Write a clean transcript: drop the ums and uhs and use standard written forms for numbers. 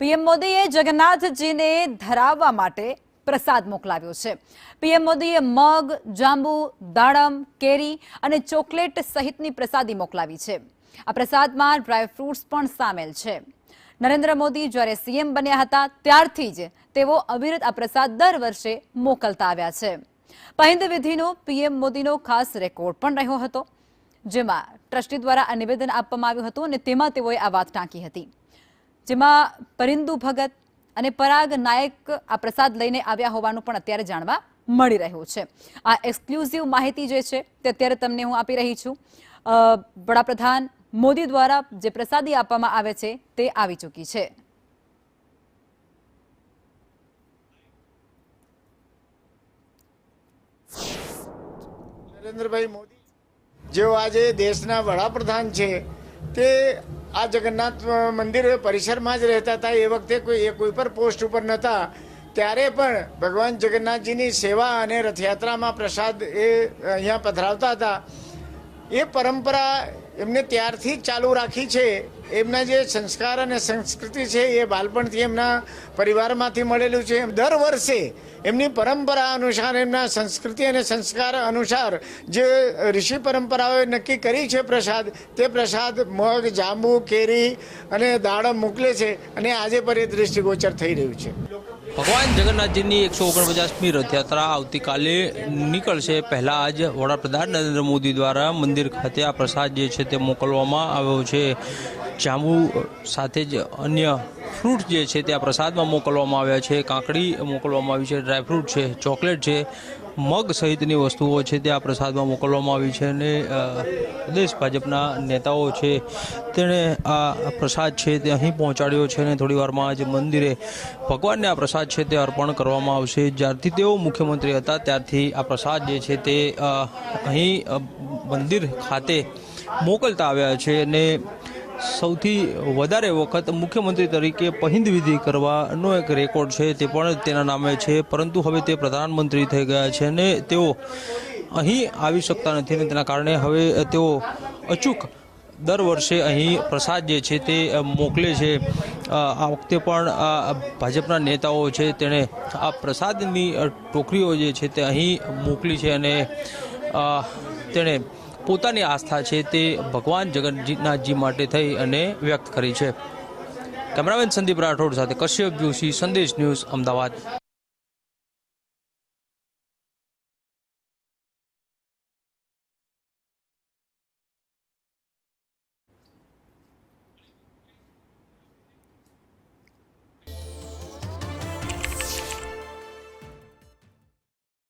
PM મોદીએ જગન્નાથજીને ધરાવવા માટે પ્રસાદ મોકલાવ્યો છે। પીએમ મોદીએ મગ, જાંબુ, દાડમ, કેરી અને ચોકલેટ સહિતની પ્રસાદી મોકલાવી છે। આ પ્રસાદમાં ડ્રાય ફ્રૂટ્સ પણ સામેલ છે। નરેન્દ્ર મોદી જ્યારે સીએમ બન્યા હતા ત્યારથી જ તેઓ અવિરત આ પ્રસાદ દર વર્ષે મોકલતા આવ્યા છે। પહિંદ વિધિનો પીએમ મોદીનો ખાસ રેકોર્ડ પણ રહ્યો હતો, જેમાં ટ્રસ્ટી દ્વારા આ નિવેદન આપવામાં આવ્યું હતું અને તેમાં તેઓએ આ વાત ટાંકી હતી, જેમાં પરિંદુ ભગત અને પરાગ નાયક આ પ્રસાદ લઈને આવ્યા હોવાનું પણ અત્યારે જાણવા મળી રહ્યું છે। આ એક્સક્લુઝિવ માહિતી જે છે તે અત્યારે તમને હું આપી રહી છું। વડાપ્રધાન મોદી દ્વારા જે પ્રસાદી આપવામાં આવે છે તે આવી ચૂકી છે। નરેન્દ્રભાઈ મોદી જેઓ આજે દેશના વડાપ્રધાન છે તે આ જગન્નાથ મંદિર પરિસરમાં જ રહેતા હતા। એ વખતે કોઈ પણ પોસ્ટ ઉપર નહોતા, ત્યારે પણ ભગવાન જગન્નાથજીની સેવા અને રથયાત્રામાં પ્રસાદ એ અહીંયા પધરાવતા હતા। એ પરંપરા એમને ત્યારથી જ ચાલુ રાખી છે। એમના જે સંસ્કાર અને સંસ્કૃતિ છે એ બાળપણથી એમના પરિવારમાંથી મળેલું છે। દર વર્ષે એમની પરંપરા અનુસાર, એમના સંસ્કૃતિ અને સંસ્કાર અનુસાર જે ઋષિ પરંપરાઓએ નક્કી કરી છે પ્રસાદ, તે પ્રસાદ મગ, જાંબુ, કેરી અને દાડમ મોકલે છે અને આજે પર એ દૃષ્ટિગોચર થઈ રહ્યું છે। ભગવાન જગન્નાથજીની 149મી રથયાત્રા આવતીકાલે નીકળશે। પહેલા આજ વડાપ્રધાન નરેન્દ્ર મોદી દ્વારા મંદિર ખાતે આ પ્રસાદ જે છે તે મોકલવામાં આવ્યો છે। જાંબુ સાથે જ અન્ય ફ્રૂટ જે છે તે આ પ્રસાદમાં મોકલવામાં આવ્યા છે। કાકડી મોકલવામાં આવી છે, ડ્રાયફ્રૂટ છે, ચોકલેટ છે, મગ સહિતની વસ્તુઓ છે તે આ પ્રસાદમાં મોકલવામાં આવી છે। અને પ્રદેશ ભાજપના નેતાઓ છે તેણે આ પ્રસાદ છે તે અહીં પહોંચાડ્યો છે અને થોડી વારમાં આજે મંદિરે ભગવાનને આ પ્રસાદ છે તે અર્પણ કરવામાં આવશે। જ્યારથી તેઓ મુખ્યમંત્રી હતા ત્યારથી આ પ્રસાદ જે છે તે અહીં મંદિર ખાતે મોકલતા આવ્યા છે અને સૌથી વધારે વખત મુખ્યમંત્રી તરીકે પહિંદ વિધિ કરવાનો એક રેકોર્ડ છે તે પણ તેના નામે છે। પરંતુ હવે તે પ્રધાનમંત્રી થઈ ગયા છે અને તેઓ અહીં આવી શકતા નથી અને તેના કારણે હવે તેઓ અચૂક દર વર્ષે અહીં પ્રસાદ જે છે તે મોકલે છે। આ વખતે પણ ભાજપના નેતાઓ છે તેણે આ પ્રસાદની ટોકરીઓ જે છે તે અહીં મોકલી છે અને તેણે પોતાની આસ્થા છે તે ભગવાન જગન્નાથજી માટે થઈ અને વ્યક્ત કરી છે। કેમેરામેન સંદીપ રાઠોડ સાથે કશ્યપ જોશી, સંદેશ ન્યૂઝ, અમદાવાદ।